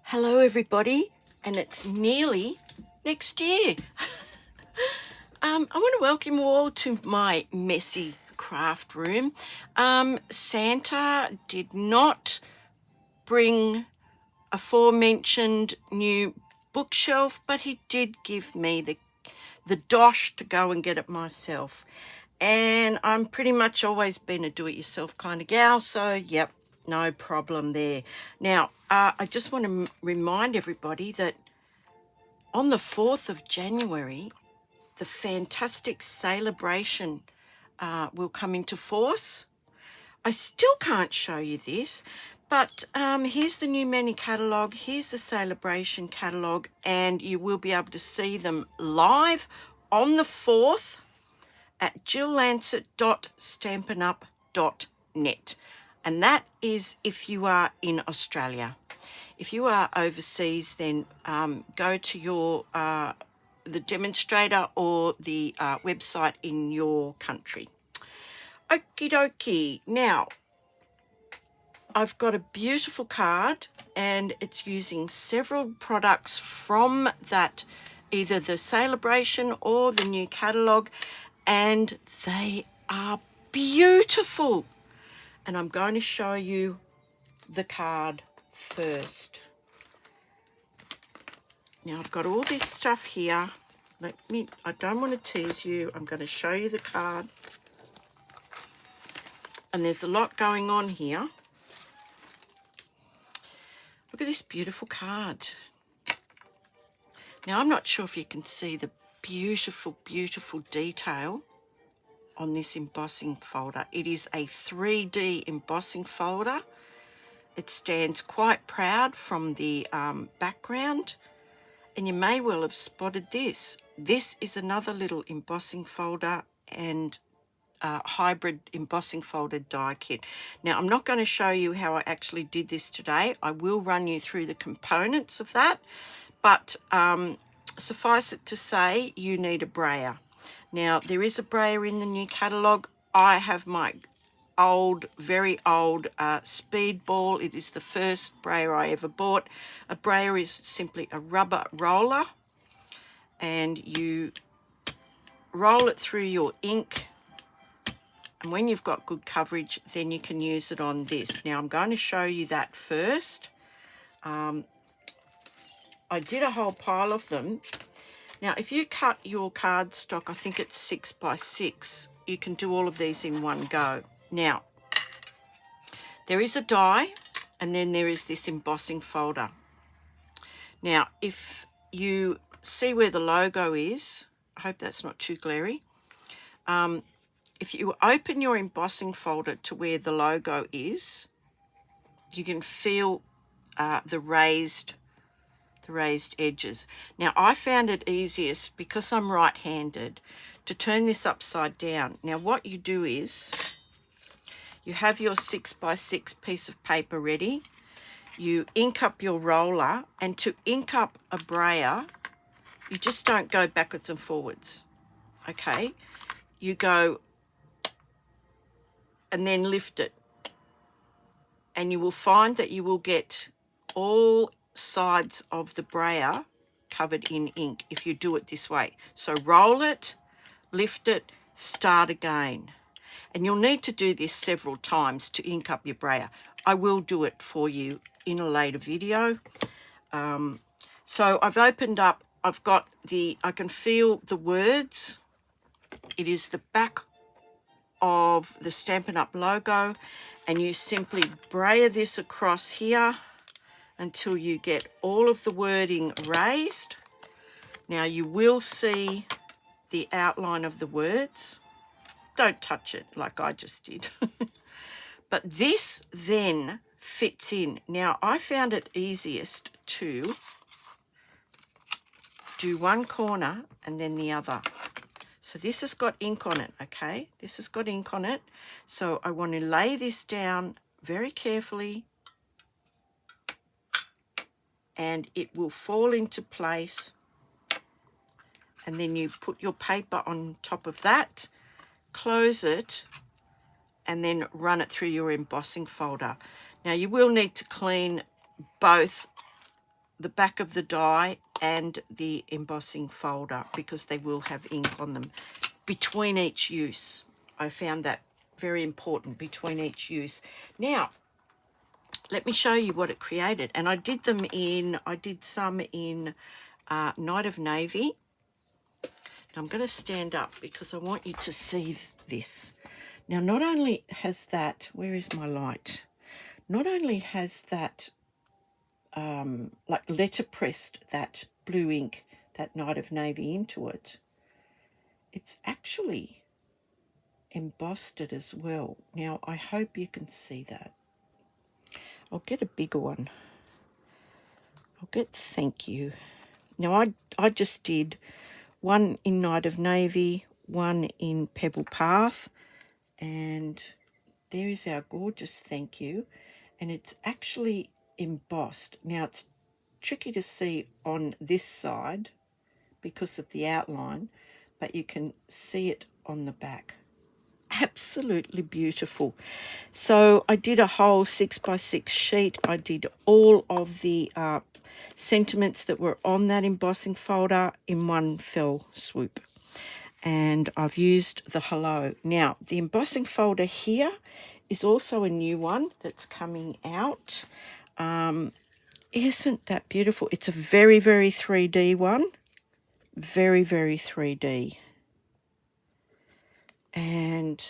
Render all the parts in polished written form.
Hello everybody, and it's nearly next year. I want to welcome you all to my messy craft room. Santa did not bring aforementioned new bookshelf, but he did give me the dosh to go and get it myself. And I'm pretty much always been a do-it-yourself kind of gal, so yep, no problem there. Now, I just want to remind everybody that on the 4th of January, the fantastic sale-a-bration will come into force. I still can't show you this, but here's the new menu catalogue, here's the sale-a-bration catalogue, and you will be able to see them live on the 4th at jilllancet.stampinup.net. And that is if you are in Australia. If you are overseas, then go to your the demonstrator or the website in your country. Okie dokie. Now, I've got a beautiful card, and it's using several products from that, either the sale-a-bration or the new catalogue, and they are beautiful. And I'm going to show you the card first. Now I've got all this stuff here. I don't want to tease you. I'm going to show you the card. And there's a lot going on here. Look at this beautiful card. Now I'm not sure if you can see the beautiful, beautiful detail on this embossing folder. It is a 3D embossing folder. It stands quite proud from the background, and you may well have spotted this. This is another little embossing folder and hybrid embossing folder die kit. Now I'm not going to show you how I actually did this today. I will run you through the components of that, but suffice it to say, you need a brayer. Now, there is a brayer in the new catalogue. I have my old, very old Speedball. It is the first brayer I ever bought. A brayer is simply a rubber roller, and you roll it through your ink, and when you've got good coverage, then you can use it on this. Now, I'm going to show you that first. I did a whole pile of them. Now, if you cut your cardstock, I think it's 6 by 6, you can do all of these in one go. Now, there is a die, and then there is this embossing folder. Now, if you see where the logo is, I hope that's not too glary. If you open your embossing folder to where the logo is, you can feel the raised edges. Now, I found it easiest, because I'm right-handed, to turn this upside down. Now, what you do is you have your 6 by 6 piece of paper ready. You ink up your roller, and to ink up a brayer, you just don't go backwards and forwards, okay? You go and then lift it, and you will find that you will get all sides of the brayer covered in ink if you do it this way. So roll it, lift it, start again. And you'll need to do this several times to ink up your brayer. I will do it for you in a later video. So I've opened up, I can feel the words. It is the back of the Stampin' Up logo, and you simply brayer this across here until you get all of the wording raised. Now, you will see the outline of the words. Don't touch it like I just did. But this then fits in. Now, I found it easiest to do one corner and then the other. So this has got ink on it, okay? This has got ink on it. So I want to lay this down very carefully, and it will fall into place. And then you put your paper on top of that, close it, and then run it through your embossing folder. Now, you will need to clean both the back of the die and the embossing folder, because they will have ink on them between each use. I found that very important, between each use. Now, let me show you what it created. And I did some in Night of Navy. I'm going to stand up because I want you to see this. Now, not only has that, where is my light? Not only has that, like letterpressed that blue ink, that Night of Navy into it, it's actually embossed it as well. Now, I hope you can see that. I'll get a bigger one. I'll get Thank You. Now, I just did one in Night of Navy, one in Pebble Path, and there is our gorgeous Thank You, and it's actually embossed. Now, it's tricky to see on this side because of the outline, but you can see it on the back. Absolutely beautiful. So I did a whole 6x6 sheet. I did all of the sentiments that were on that embossing folder in one fell swoop, and I've used the hello. Now, the embossing folder here is also a new one that's coming out. Isn't that beautiful? It's a very, very 3D one. Very, very 3D. And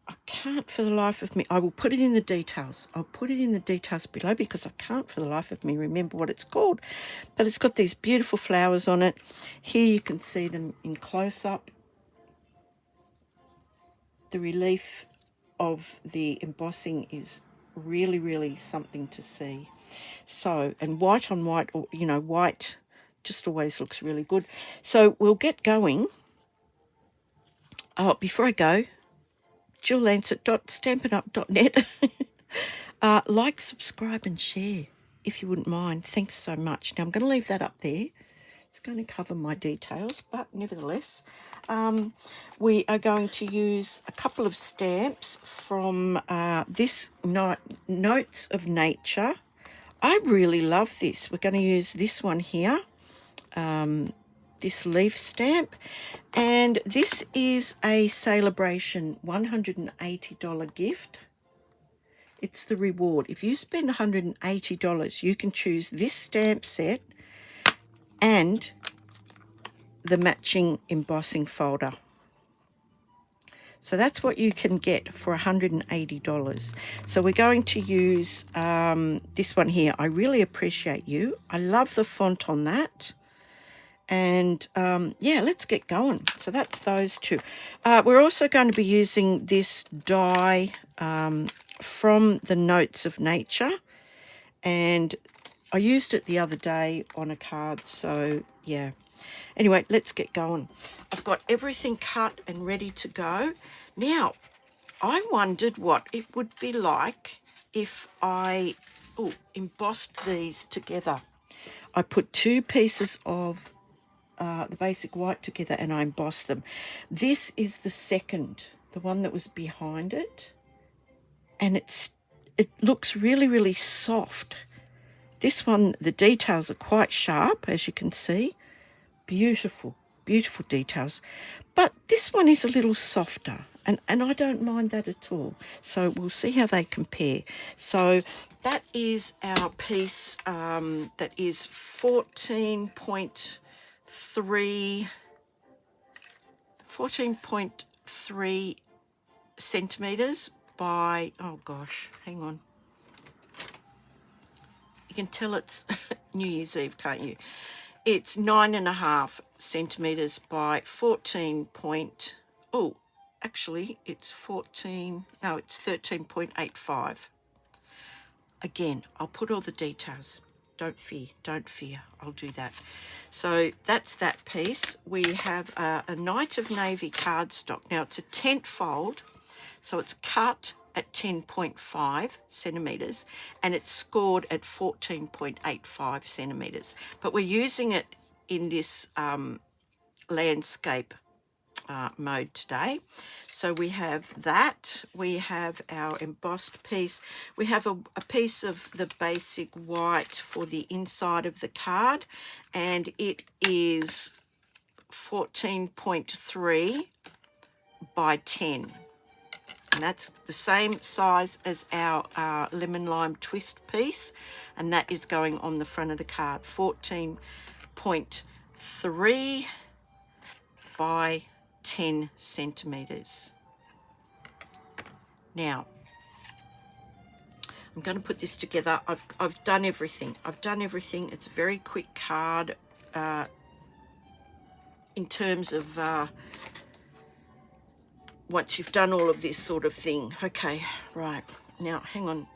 I can't for the life of me, I will put it in the details. I'll put it in the details below because I can't for the life of me remember what it's called. But it's got these beautiful flowers on it. Here you can see them in close-up. The relief of the embossing is really, really something to see. So, and white on white, or white just always looks really good. So we'll get going. Oh, before I go, JillLancet.stampinup.net. Like, subscribe and share if you wouldn't mind. Thanks so much. Now I'm going to leave that up there. It's going to cover my details, but nevertheless, we are going to use a couple of stamps from this Notes of Nature. I really love this. We're going to use this one here, this leaf stamp, and this is a sale-a-bration $180 gift. It's the reward. If you spend $180, you can choose this stamp set and the matching embossing folder. So that's what you can get for $180. So we're going to use this one here. I really appreciate you. I love the font on that. And yeah, let's get going. So that's those two. We're also going to be using this die from the Notes of Nature, and I used it the other day on a card, so yeah. Anyway, let's get going. I've got everything cut and ready to go. Now, I wondered what it would be like if I embossed these together. I put two pieces of the basic white together and I embossed them. This is the second, the one that was behind it, and it looks really, really soft. This one, the details are quite sharp, as you can see. Beautiful, beautiful details. But this one is a little softer, and I don't mind that at all. So we'll see how they compare. So that is our piece that is 14.3 centimetres by, oh gosh, hang on. You can tell it's New Year's Eve, can't you? It's 9.5 centimetres by 14 point, oh, actually it's 13.85. Again, I'll put all the details. Don't fear, I'll do that. So that's that piece. We have a Night of Navy cardstock. Now it's a tent fold, so it's cut at 10.5 centimetres and it's scored at 14.85 centimetres. But we're using it in this landscape mode today. So we have that, we have our embossed piece, we have a piece of the basic white for the inside of the card, and it is 14.3 by 10. And that's the same size as our lemon lime twist piece, and that is going on the front of the card, 14.3 by 10 centimeters. Now I'm going to put this together. I've done everything. It's a very quick card in terms of once you've done all of this sort of thing. Okay, right, now hang on.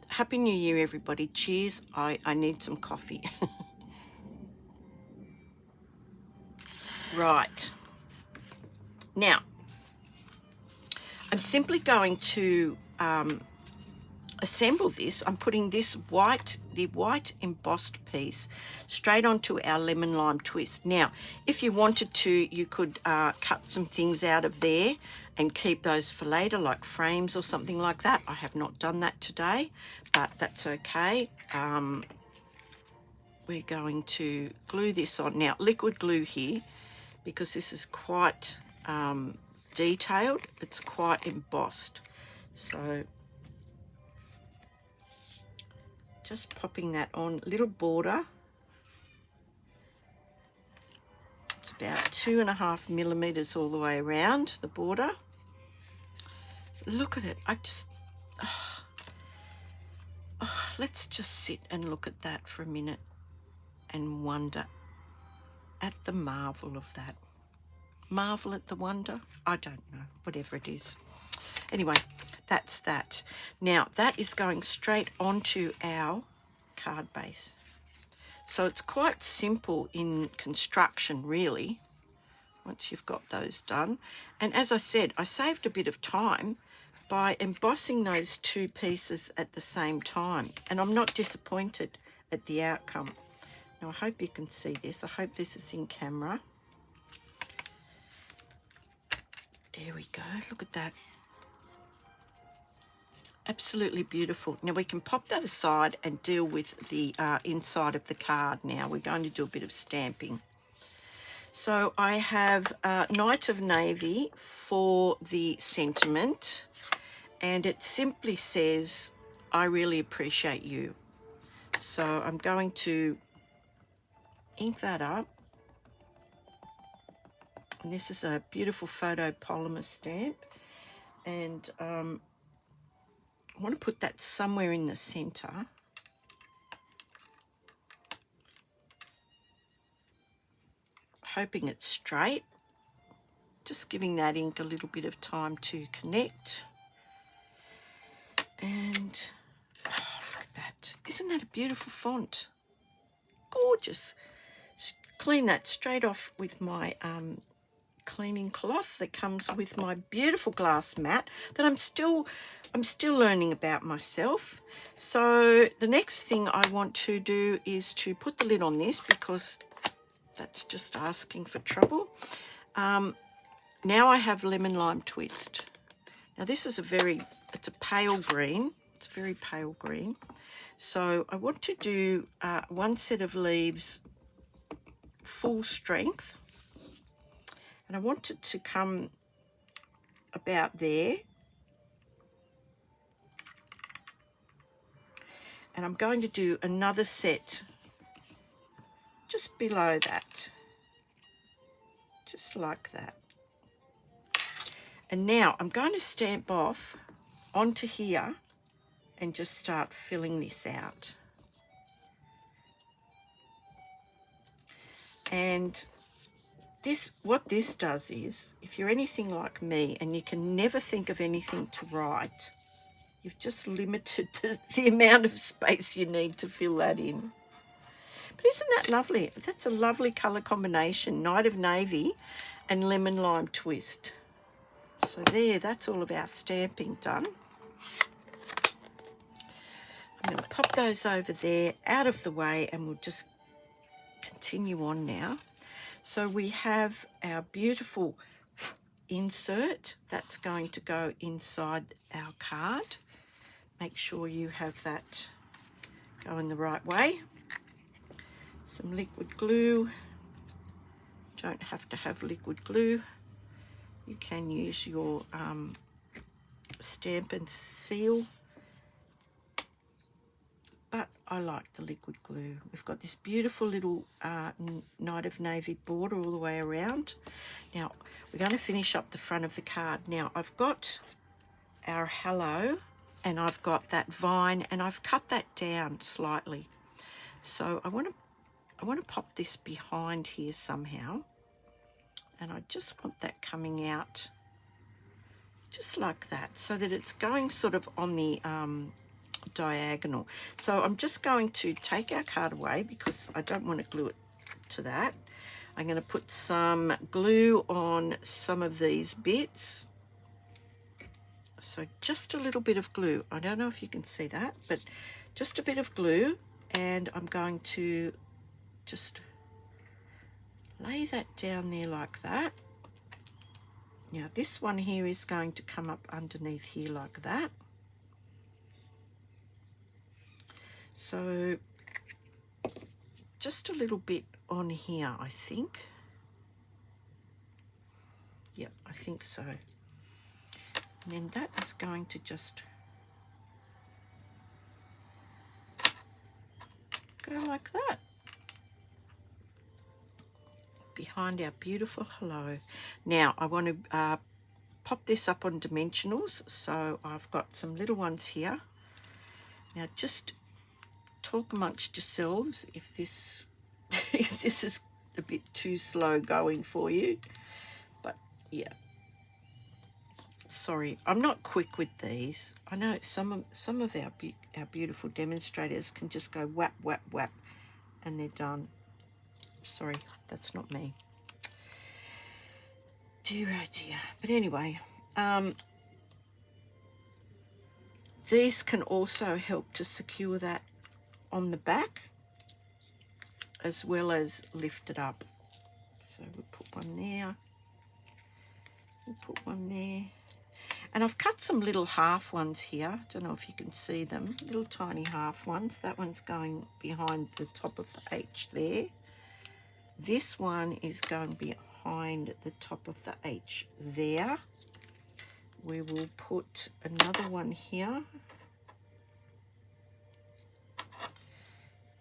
Happy New Year, everybody. Cheers. I need some coffee. Right, now I'm simply going to assemble this. I'm putting this the white embossed piece straight onto our lemon lime twist. Now, if you wanted to, you could cut some things out of there and keep those for later, like frames or something like that. I have not done that today, but that's okay. We're going to glue this on. Now, liquid glue here, because this is quite detailed, it's quite embossed. So just popping that on, little border. It's about 2.5 millimeters all the way around the border. Look at it. Let's just sit and look at that for a minute and wonder at the marvel of that. Marvel at the wonder? I don't know, whatever it is. Anyway, that's that. Now, that is going straight onto our card base. So it's quite simple in construction, really, once you've got those done. And as I said, I saved a bit of time by embossing those two pieces at the same time. And I'm not disappointed at the outcome. Now, I hope you can see this. I hope this is in camera. There we go. Look at that. Absolutely beautiful. Now, we can pop that aside and deal with the inside of the card now. We're going to do a bit of stamping. So I have Night of Navy for the sentiment, and it simply says, I really appreciate you. So I'm going to ink that up. And this is a beautiful photopolymer stamp, and I want to put that somewhere in the center. Hoping it's straight. Just giving that ink a little bit of time to connect. And oh, look at that. Isn't that a beautiful font? Gorgeous. Clean that straight off with my cleaning cloth that comes with my beautiful glass mat that I'm still learning about myself. So the next thing I want to do is to put the lid on this, because that's just asking for trouble. Now I have lemon lime twist. Now this is it's a pale green. It's a very pale green. So I want to do one set of leaves full strength. And I want it to come about there. And I'm going to do another set just below that. Just like that. And now I'm going to stamp off onto here and just start filling this out. And what this does is, if you're anything like me and you can never think of anything to write, you've just limited the amount of space you need to fill that in. But isn't that lovely? That's a lovely colour combination, Night of Navy and lemon lime twist. So there, that's all of our stamping done. I'm going to pop those over there, out of the way, and we'll just continue on now. So we have our beautiful insert that's going to go inside our card. Make sure you have that going the right way. Some liquid glue. Don't have to have liquid glue. You can use your stamp and seal, but I like the liquid glue. We've got this beautiful little Night of Navy border all the way around. Now we're going to finish up the front of the card. Now I've got our hello and I've got that vine and I've cut that down slightly. So I want to pop this behind here somehow, and I just want that coming out just like that, so that it's going sort of on the diagonal. So I'm just going to take our card away because I don't want to glue it to that. I'm going to put some glue on some of these bits. So just a little bit of glue. I don't know if you can see that, but just a bit of glue, and I'm going to just lay that down there like that. Now this one here is going to come up underneath here like that. So just a little bit on here, I think. Yep, I think so. And then that is going to just go like that behind our beautiful hello. Now I want to pop this up on dimensionals, so I've got some little ones here. Now just talk amongst yourselves if this if this is a bit too slow going for you, but yeah, sorry, I'm not quick with these. I know some of our beautiful demonstrators can just go whap whap whap and they're done. Sorry, that's not me. Dear oh dear. But anyway, these can also help to secure that on the back as well as lift it up. So we'll put one there, we'll put one there, and I've cut some little half ones here. Don't know if you can see them, little tiny half ones. That one's going behind the top of the H there. This one is going behind the top of the H there. We will put another one here,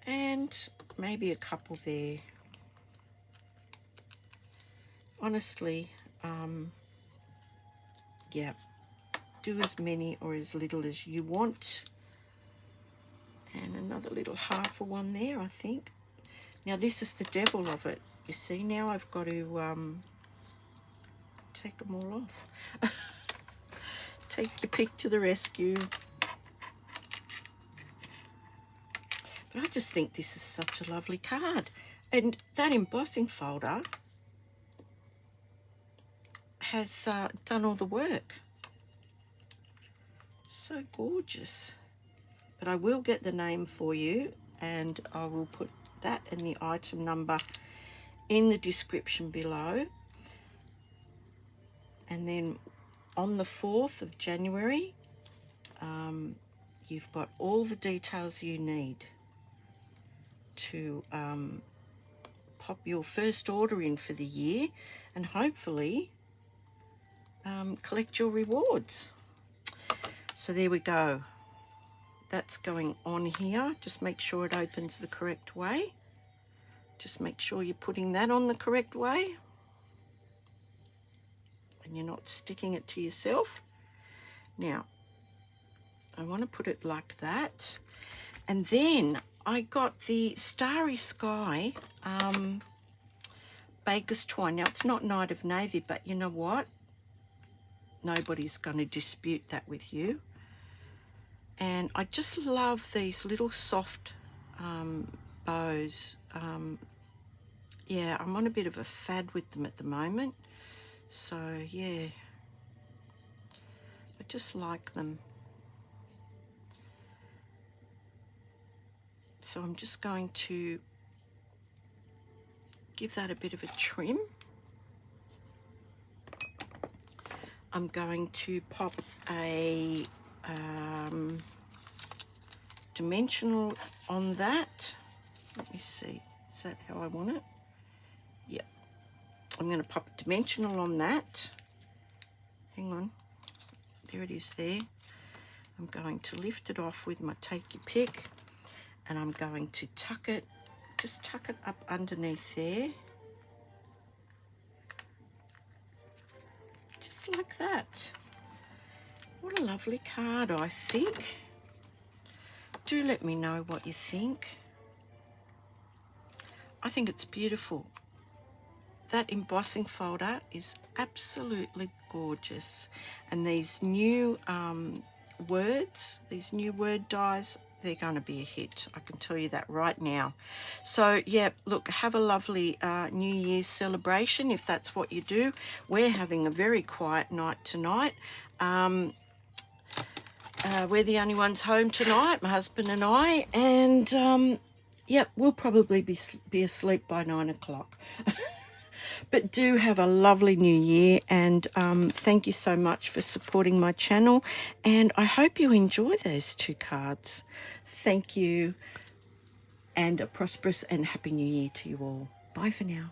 and maybe a couple there. Honestly, yeah, do as many or as little as you want. And another little half a one there, I think. Now this is the devil of it. You see, now I've got to take them all off. Take your pick to the rescue. But I just think this is such a lovely card. And that embossing folder has done all the work. So gorgeous. But I will get the name for you, and I will put that and the item number in the description below. And then on the 4th of January, you've got all the details you need to pop your first order in for the year, and hopefully collect your rewards. So there we go. That's going on here. Just make sure it opens the correct way. Just make sure you're putting that on the correct way and you're not sticking it to yourself. Now I want to put it like that, and then I got the Starry Sky Baker's Twine. Now it's not Night of Navy, but you know what, nobody's going to dispute that with you. And I just love these little soft bows. Yeah, I'm on a bit of a fad with them at the moment. So yeah, I just like them. So I'm just going to give that a bit of a trim. I'm going to pop a dimensional on that. Let me see, is that how I want it? Yep. I'm going to pop a dimensional on that. Hang on, there it is there. I'm going to lift it off with my take your pick, and I'm going to tuck it, just tuck it up underneath there. Just like that. What a lovely card, I think. Do let me know what you think. I think it's beautiful. That embossing folder is absolutely gorgeous. And these new words, these new word dies, they're going to be a hit. I can tell you that right now. So, yeah, look, have a lovely New Year's celebration if that's what you do. We're having a very quiet night tonight. We're the only ones home tonight, my husband and I, and yep, we'll probably be asleep by 9 o'clock. But do have a lovely new year, and thank you so much for supporting my channel, and I hope you enjoy those two cards. Thank you, and a prosperous and happy new year to you all. Bye for now.